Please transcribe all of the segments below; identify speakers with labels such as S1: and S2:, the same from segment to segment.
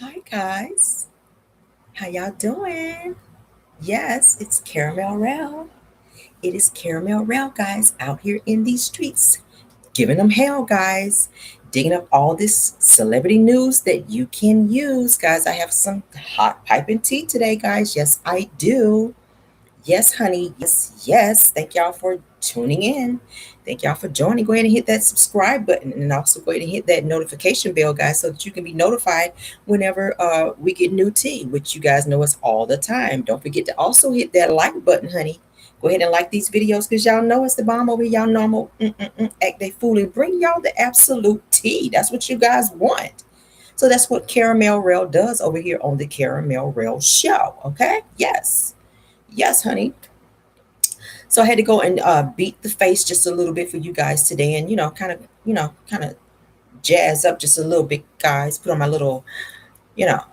S1: Hi guys, how y'all doing? Yes, it's Caramel Rail. It is Caramel Rail, guys, out here in these streets, giving them hell, guys, digging up all this celebrity news that you can use, guys. I have some hot piping tea today, guys. Yes, I do. Yes, honey. Yes, yes. Thank y'all for tuning in. Thank y'all for joining. Go ahead and hit that subscribe button and also go ahead and hit that notification bell, guys, so that you can be notified whenever we get new tea, which you guys know us all the time. Don't forget to also hit that like button, honey. Go ahead and like these videos because y'all know it's the bomb over here. Y'all normal act they fool and bring y'all the absolute tea. That's what you guys want. So that's what Caramel Rail does over here on the Caramel Rail Show. Okay? Yes. Yes, honey. So I had to go and beat the face just a little bit for you guys today, and kind of jazz up just a little bit, guys. Put on my little, you know,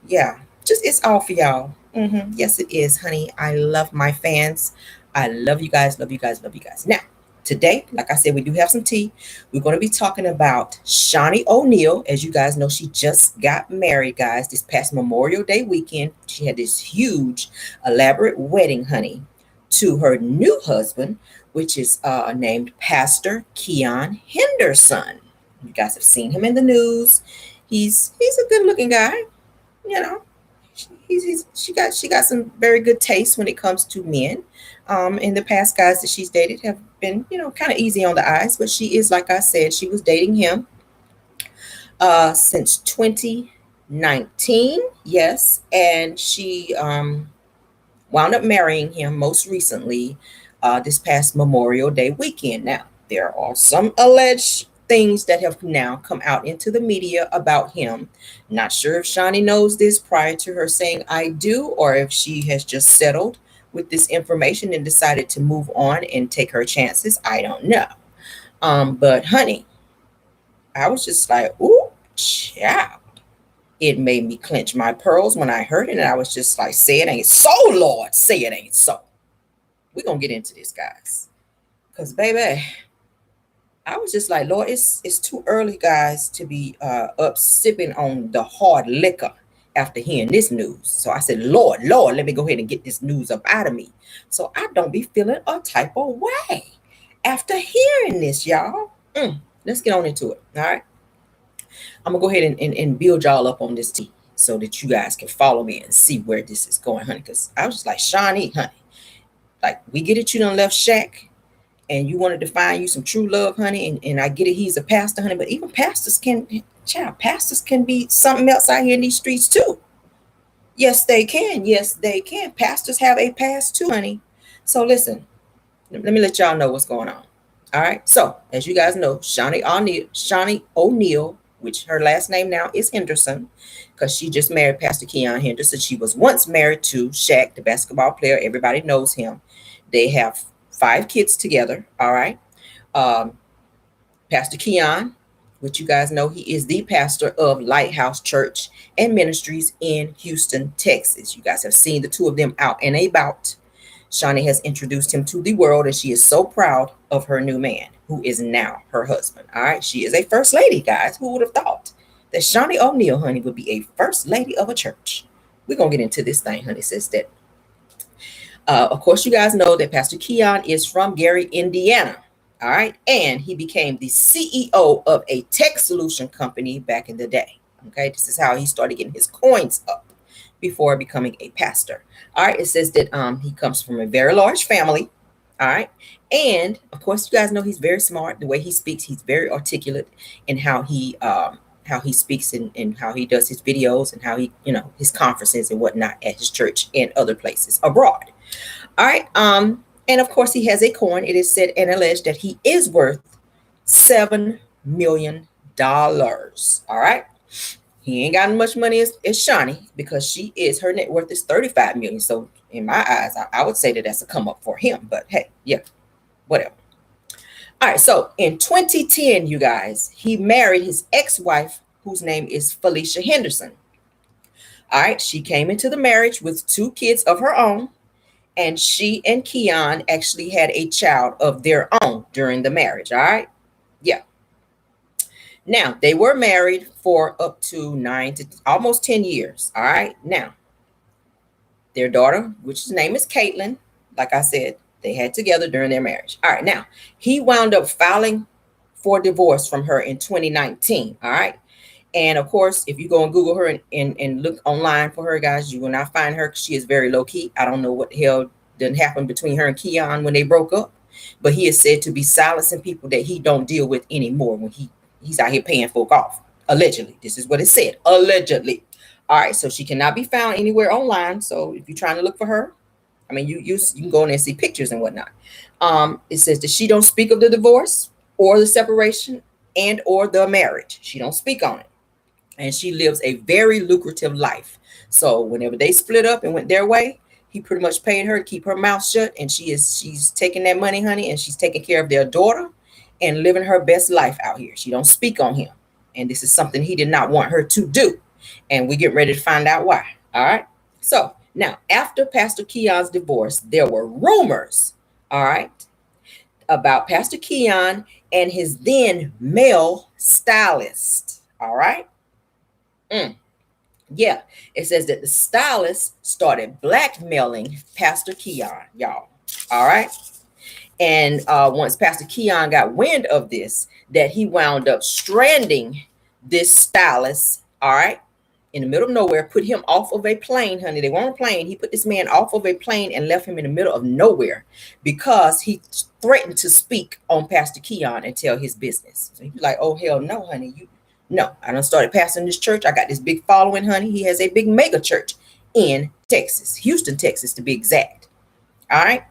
S1: yeah. Just it's all for y'all. Yes, it is, honey. I love my fans. I love you guys. Love you guys. Love you guys. Now, today, like I said, we do have some tea. We're going to be talking about Shaunie O'Neal. As you guys know, she just got married, guys, this past Memorial Day weekend. She had this huge, elaborate wedding, honey, to her new husband, which is named Pastor Keon Henderson. You guys have seen him in the news. He's a good looking guy, you know. She got some very good taste when it comes to men. In the past, guys that she's dated have been, kind of easy on the eyes, but she is, like I said, she was dating him since 2019. Yes, and she wound up marrying him most recently this past Memorial Day weekend. Now, there are some alleged things that have now come out into the media about him. Not sure if Shaunie knows this prior to her saying I do, or if she has just settled with this information and decided to move on and take her chances. I don't know. But honey, I was just like, ooh, child. It made me clench my pearls when I heard it, and I was just like, say it ain't so, Lord. Say it ain't so. We're going to get into this, guys. Because, baby, I was just like, Lord, it's too early, guys, to be up sipping on the hard liquor after hearing this news. So I said, Lord, let me go ahead and get this news up out of me so I don't be feeling a type of way after hearing this, y'all. Let's get on into it, all right? I'm going to go ahead and build y'all up on this tea so that you guys can follow me and see where this is going, honey. Because I was just like, Shaunie, honey, like, we get it, you done left Shaq and you wanted to find you some true love, honey. And I get it, he's a pastor, honey. But even pastors can be something else out here in these streets, too. Yes, they can. Yes, they can. Pastors have a past, too, honey. So listen, let me let y'all know what's going on. All right. So, as you guys know, Shaunie O'Neal, which her last name now is Henderson, because she just married Pastor Keon Henderson. She was once married to Shaq, the basketball player. Everybody knows him. They have 5 kids together. All right. Um, Pastor Keon, which you guys know, he is the pastor of Lighthouse Church and Ministries in Houston, Texas. You guys have seen the two of them out and about. Shaunie has introduced him to the world, and she is so proud of her new man, who is now her husband. All right. She is a first lady, guys. Who would have thought that Shaunie O'Neal, honey, would be a first lady of a church? We're going to get into this thing, honey. It says that, of course, you guys know that Pastor Keon is from Gary, Indiana. All right. And he became the CEO of a tech solution company back in the day. Okay. This is how he started getting his coins up before becoming a pastor. All right. It says that he comes from a very large family. All right. And of course, you guys know he's very smart. The way he speaks, he's very articulate in how he speaks and how he does his videos and how he, his conferences and whatnot at his church and other places abroad. All right. And of course, he has a coin. It is said and alleged that he is worth $7 million. All right. He ain't got much money as Shaunie, because her net worth is 35 million. So in my eyes, I would say that that's a come up for him. But hey, yeah, whatever. All right. So in 2010, you guys, he married his ex-wife, whose name is Felicia Henderson. All right. She came into the marriage with 2 kids of her own. And she and Keon actually had a child of their own during the marriage. All right. Yeah. Now, they were married for up to 9 to almost 10 years. All right. Now, their daughter, which name is Caitlin, like I said, they had together during their marriage. All right. Now, he wound up filing for divorce from her in 2019. All right. And of course, if you go and Google her and look online for her, guys, you will not find her. She is very low key. I don't know what the hell didn't happen between her and Keon when they broke up, but he is said to be silencing people that he don't deal with anymore when he's out here paying folk off. Allegedly. This is what it said. Allegedly. All right. So she cannot be found anywhere online. So if you're trying to look for her, I mean, you can go in and see pictures and whatnot. It says that she don't speak of the divorce or the separation and or the marriage. She don't speak on it. And she lives a very lucrative life. So whenever they split up and went their way, he pretty much paid her to keep her mouth shut. And she's taking that money, honey, and she's taking care of their daughter and living her best life out here. She don't speak on him. And this is something he did not want her to do. And we get ready to find out why. All right. So now, after Pastor Keon's divorce, there were rumors, all right, about Pastor Keon and his then male stylist. All right. Yeah, it says that the stylist started blackmailing Pastor Keon, y'all. All right. And once Pastor Keon got wind of this, that he wound up stranding this stylist, all right, in the middle of nowhere, put him off of a plane, honey. They weren't a plane. He put this man off of a plane and left him in the middle of nowhere because he threatened to speak on Pastor Keon and tell his business. So he was like, oh, hell no, honey. No, I done started pastoring this church. I got this big following, honey. He has a big mega church in Texas, Houston, Texas, to be exact. All right.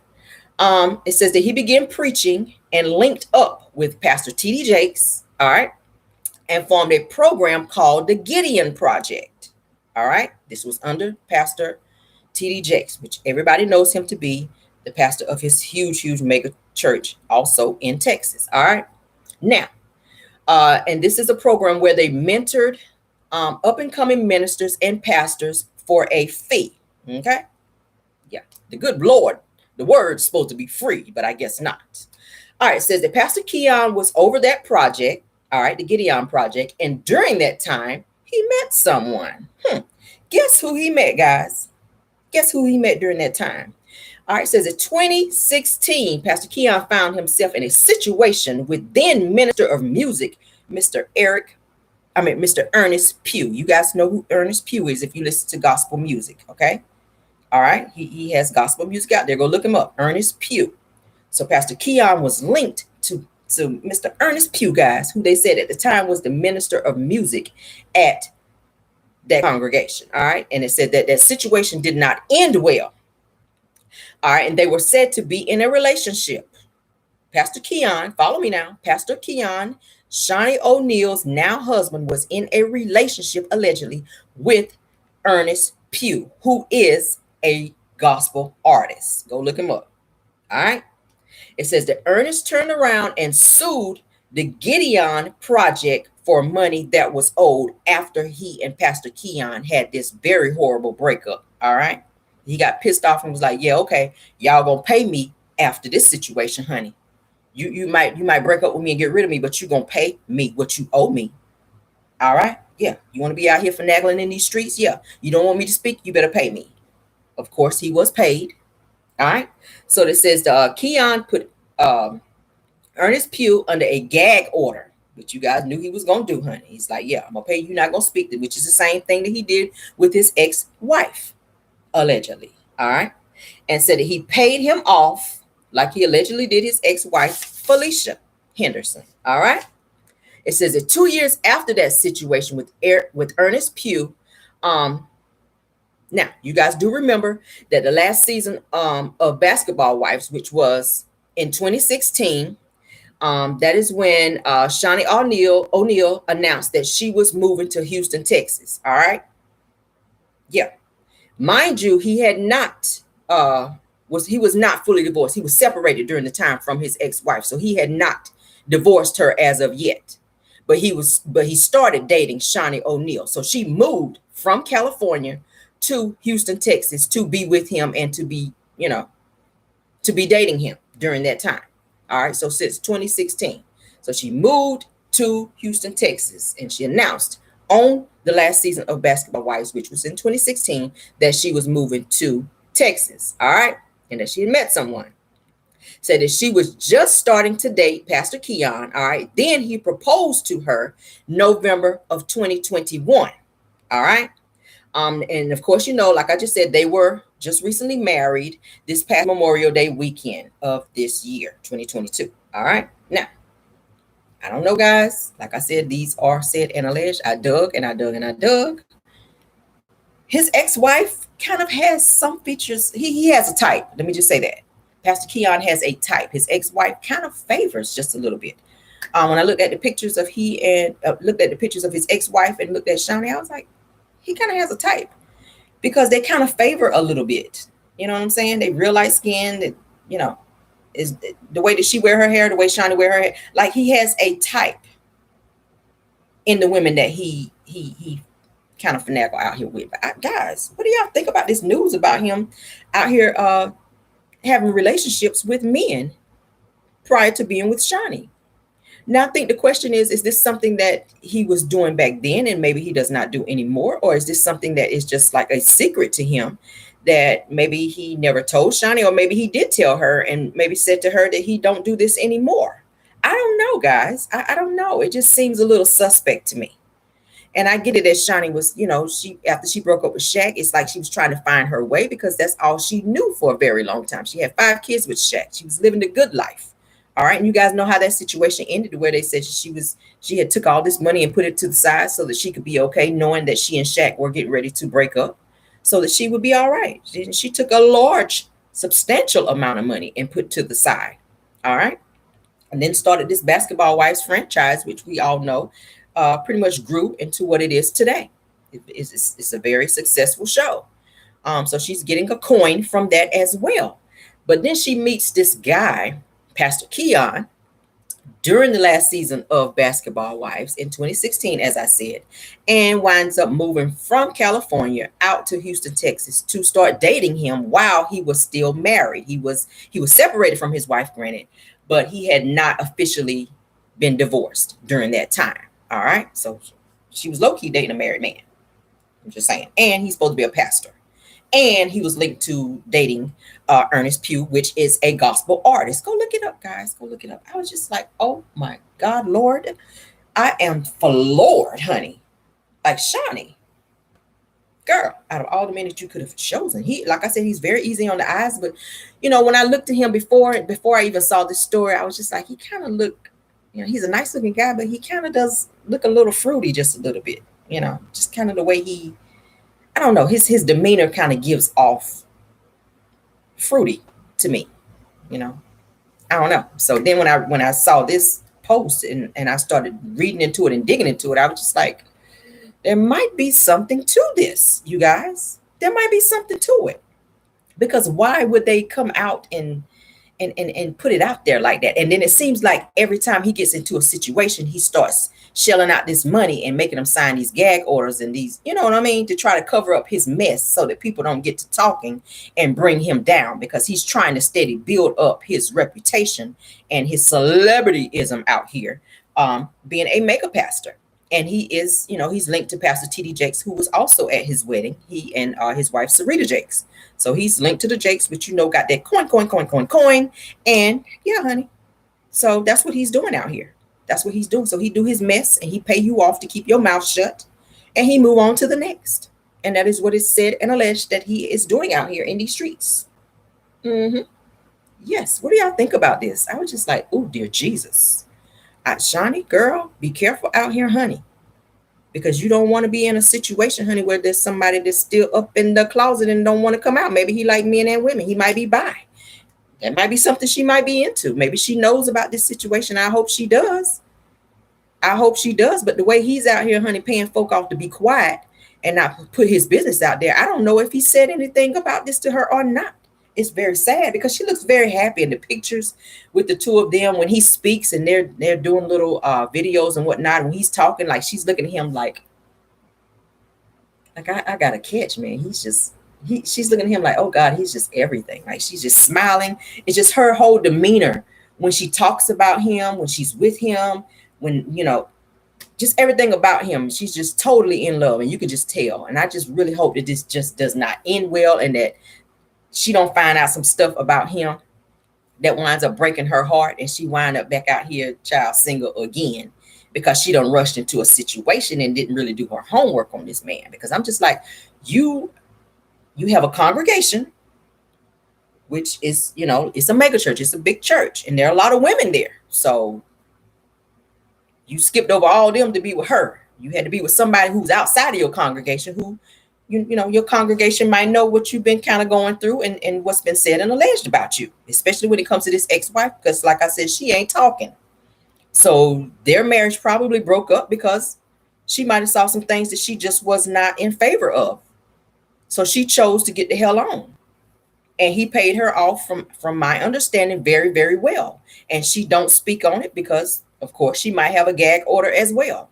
S1: It says that he began preaching and linked up with Pastor T.D. Jakes, all right, and formed a program called the Gideon Project. All right. This was under Pastor T.D. Jakes, which everybody knows him to be the pastor of his huge, huge mega church also in Texas. All right. Now, and this is a program where they mentored up and coming ministers and pastors for a fee. Okay. Yeah. The good Lord, the word's supposed to be free, but I guess not. All right. It says that Pastor Keon was over that project. All right. The Gideon Project. And during that time, he met someone. Guess who he met, guys? Guess who he met during that time? All right. It says in 2016, Pastor Keon found himself in a situation with then Minister of Music, Mr. Ernest Pugh. You guys know who Ernest Pugh is if you listen to gospel music. Okay. All right. He has gospel music out there. Go look him up. Ernest Pugh. So Pastor Keon was linked to Mr. Ernest Pugh, guys, who they said at the time was the minister of music at that congregation. All right. And it said that that situation did not end well. All right. And they were said to be in a relationship. Pastor Keon, follow me now. Pastor Keon, Shaunie O'Neal's now husband, was in a relationship allegedly with Ernest Pugh, who is a gospel artist. Go look him up. All right. It says that Ernest turned around and sued the Gideon Project for money that was owed after he and Pastor Keon had this very horrible breakup. All right. He got pissed off and was like, yeah, okay, y'all gonna pay me after this situation, honey. You might break up with me and get rid of me, but you're gonna pay me what you owe me. All right. Yeah. You want to be out here finagling in these streets? Yeah. You don't want me to speak? You better pay me. Of course, he was paid. All right. So it says Keon put Ernest Pugh under a gag order, which you guys knew he was going to do, honey. He's like, yeah, I'm going to pay you. You're not going to speak, which is the same thing that he did with his ex-wife, allegedly. All right. And said that he paid him off like he allegedly did his ex-wife, Felicia Henderson. All right. It says that 2 years after that situation with Ernest Pugh, now, you guys do remember that the last season of Basketball Wives, which was in 2016, that is when Shaunie O'Neal announced that she was moving to Houston, Texas. All right. Yeah. Mind you, he had not he was not fully divorced. He was separated during the time from his ex-wife. So he had not divorced her as of yet. But he started dating Shaunie O'Neal. So she moved from California to Houston, Texas to be with him and to be dating him during that time. All right. So since 2016. So she moved to Houston, Texas. And she announced on the last season of Basketball Wives, which was in 2016, that she was moving to Texas. All right. And that she had met someone. Said that she was just starting to date Pastor Keon. All right. Then he proposed to her November of 2021. All right. And of course, like I just said, they were just recently married this past Memorial Day weekend of this year, 2022. All right. Now, I don't know, guys. Like I said, these are said and alleged. I dug and I dug and I dug. His ex-wife kind of has some features. He has a type. Let me just say that. Pastor Keon has a type. His ex-wife kind of favors just a little bit. When I looked at the pictures of looked at the pictures of his ex-wife and looked at Shaunie, I was like, he kind of has a type because they kind of favor a little bit. You know what I'm saying? They real light skin that, is the way that she wear her hair, the way Shaunie wear her hair. Like he has a type in the women that he kind of finagle out here with. But guys, what do y'all think about this news about him out here having relationships with men prior to being with Shaunie? Now, I think the question is this something that he was doing back then and maybe he does not do anymore? Or is this something that is just like a secret to him that maybe he never told Shaunie, or maybe he did tell her and maybe said to her that he don't do this anymore? I don't know, guys. I don't know. It just seems a little suspect to me. And I get it as Shaunie was, after she broke up with Shaq, it's like she was trying to find her way because that's all she knew for a very long time. She had 5 kids with Shaq. She was living the good life. All right. And you guys know how that situation ended, where they said she had took all this money and put it to the side so that she could be okay, knowing that she and Shaq were getting ready to break up so that she would be all right. She took a large, substantial amount of money and put to the side. All right. And then started this Basketball Wives franchise, which we all know pretty much grew into what it is today. It's a very successful show. So she's getting a coin from that as well. But then she meets this guy, Pastor Keon, during the last season of Basketball Wives in 2016, as I said, and winds up moving from California out to Houston, Texas to start dating him while he was still married. He was separated from his wife, granted, but he had not officially been divorced during that time. All right. So she was low-key dating a married man. I'm just saying. And he's supposed to be a pastor. And he was linked to dating Ernest Pugh, which is a gospel artist. Go look it up, guys. Go look it up. I was just like, oh my God, Lord. I am floored, honey. Like Shaunie. Girl, out of all the men that you could have chosen, like I said, he's very easy on the eyes. But, when I looked at him before I even saw this story, I was just like, he kind of looked, he's a nice looking guy, but he kind of does look a little fruity just a little bit, just kind of the way I don't know, his demeanor kind of gives off fruity to me, I don't know. So then when I saw this post and I started reading into it and digging into it, I was just like, there might be something to this, you guys. There might be something to it. Because why would they come out and put it out there like that? And then it seems like every time he gets into a situation, he starts shelling out this money and making them sign these gag orders and these, you know what I mean, to try to cover up his mess so that people don't get to talking and bring him down, because he's trying to steady build up his reputation and his celebrityism out here, being a mega pastor. And he is, he's linked to Pastor T.D. Jakes, who was also at his wedding. He and his wife, Sarita Jakes. So he's linked to the Jakes, which, got that coin. And yeah, honey. So that's what he's doing out here. That's what he's doing. So he do his mess and he pay you off to keep your mouth shut and he move on to the next. And that is what is said and alleged that he is doing out here in these streets. Yes. What do y'all think about this? I was just like, oh, dear Jesus. Shaunie, girl, be careful out here, honey, because you don't want to be in a situation, honey, where there's somebody that's still up in the closet and don't want to come out. Maybe he like men and women. He might be bi. That might be something she might be into. Maybe she knows about this situation. I hope she does. But the way he's out here, honey, paying folk off to be quiet and not put his business out there, I don't know if he said anything about this to her or not. It's very sad because she looks very happy in the pictures with the two of them when he speaks and they're doing little videos and whatnot. When he's talking, like she's looking at him like I got to catch, man. She's looking at him like, oh God, he's just everything. Like she's just smiling. It's just her whole demeanor when she talks about him, when she's with him, when, just everything about him, she's just totally in love, and you could just tell. And I just really hope that this just does not end well, and that she don't find out some stuff about him that winds up breaking her heart, and she wind up back out here child single again, because she done rushed into a situation and didn't really do her homework on this man. Because I'm just like, you have a congregation, which is, it's a mega church, it's a big church, and there are a lot of women there. So you skipped over all them to be with her. You had to be with somebody who's outside of your congregation, who your congregation might know what you've been kind of going through, and what's been said and alleged about you, especially when it comes to this ex-wife, because like I said, she ain't talking. So their marriage probably broke up because she might have saw some things that she just was not in favor of. So she chose to get the hell on. And he paid her off, from my understanding, very, very well. And she don't speak on it because, of course, she might have a gag order as well.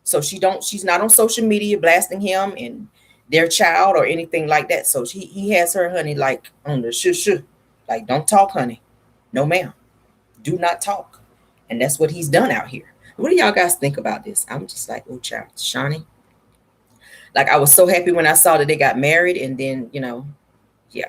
S1: So she's not on social media blasting him and their child or anything like that. So he has her, honey, like on the shush. Like, don't talk, honey. No, ma'am. Do not talk. And that's what he's done out here. What do y'all guys think about this? I'm just like, oh, child, Shaunie. Like, I was so happy when I saw that they got married. And then, yeah.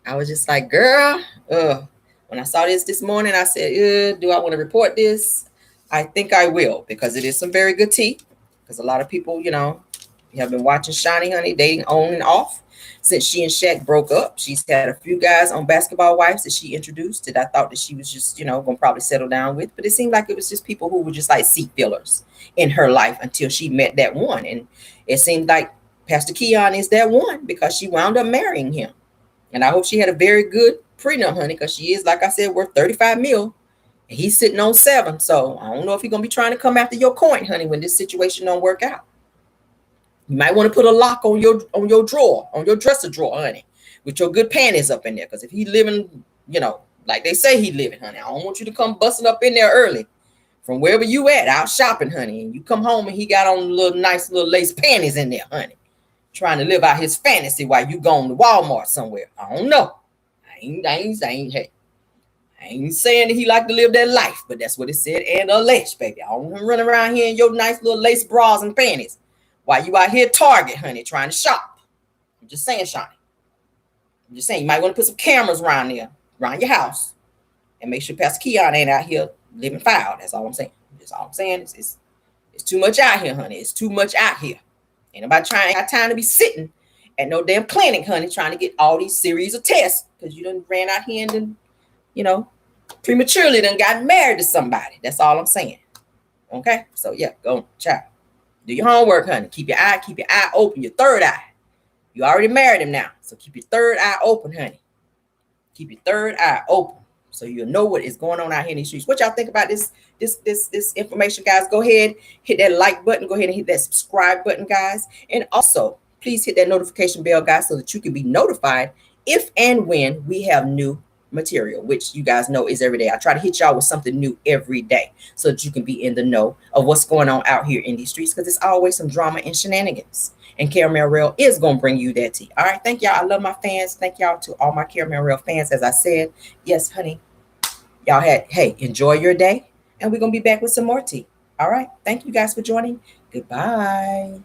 S1: I was just like, girl, when I saw this morning, I said, do I want to report this? I think I will, because it is some very good tea. Because a lot of people, have been watching Shaunie, honey, dating on and off since she and Shaq broke up. She's had a few guys on Basketball Wives that she introduced that I thought that she was just, going to probably settle down with. But it seemed like it was just people who were just like seat fillers in her life until she met that one. And it seemed like Pastor Keon is that one, because she wound up marrying him. And I hope she had a very good prenup, honey, because she is, like I said, worth 35 mil. And he's sitting on 7. So I don't know if he's going to be trying to come after your coin, honey, when this situation don't work out. You might want to put a lock on your drawer, on your dresser drawer, honey, with your good panties up in there. Because if he living, like they say he living, honey, I don't want you to come busting up in there early from wherever you at, out shopping, honey. And you come home and he got on nice little lace panties in there, honey, trying to live out his fantasy while you going to Walmart somewhere. I don't know. I ain't saying that he like to live that life, but that's what it said and alleged, baby. I don't want him running around here in your nice little lace bras and panties while you out here Target, honey, trying to shop. I'm just saying, Shaunie. I'm just saying, you might want to put some cameras around there, around your house, and make sure Pastor Keon ain't out here living foul. That's all I'm saying. That's all I'm saying. It's too much out here, honey. It's too much out here. Ain't nobody got time to be sitting at no damn clinic, honey, trying to get all these series of tests, because you done ran out here and then, prematurely done got married to somebody. That's all I'm saying. Okay? So, yeah, go, child. Do your homework, honey. Keep your eye open, your third eye. You already married him now, so keep your third eye open, honey. Keep your third eye open, so you'll know what is going on out here in these streets. What y'all think about this information, guys? Go ahead, hit that like button. Go ahead and hit that subscribe button, guys. And also, please hit that notification bell, guys, so that you can be notified if and when we have new material, which you guys know is every day. I try to hit y'all with something new every day so that you can be in the know of what's going on out here in these streets, because it's always some drama and shenanigans. And Caramel Rail is going to bring you that tea. All right. Thank y'all. I love my fans. Thank y'all to all my Caramel Rail fans. As I said, yes, honey, y'all enjoy your day. And we're going to be back with some more tea. All right. Thank you guys for joining. Goodbye.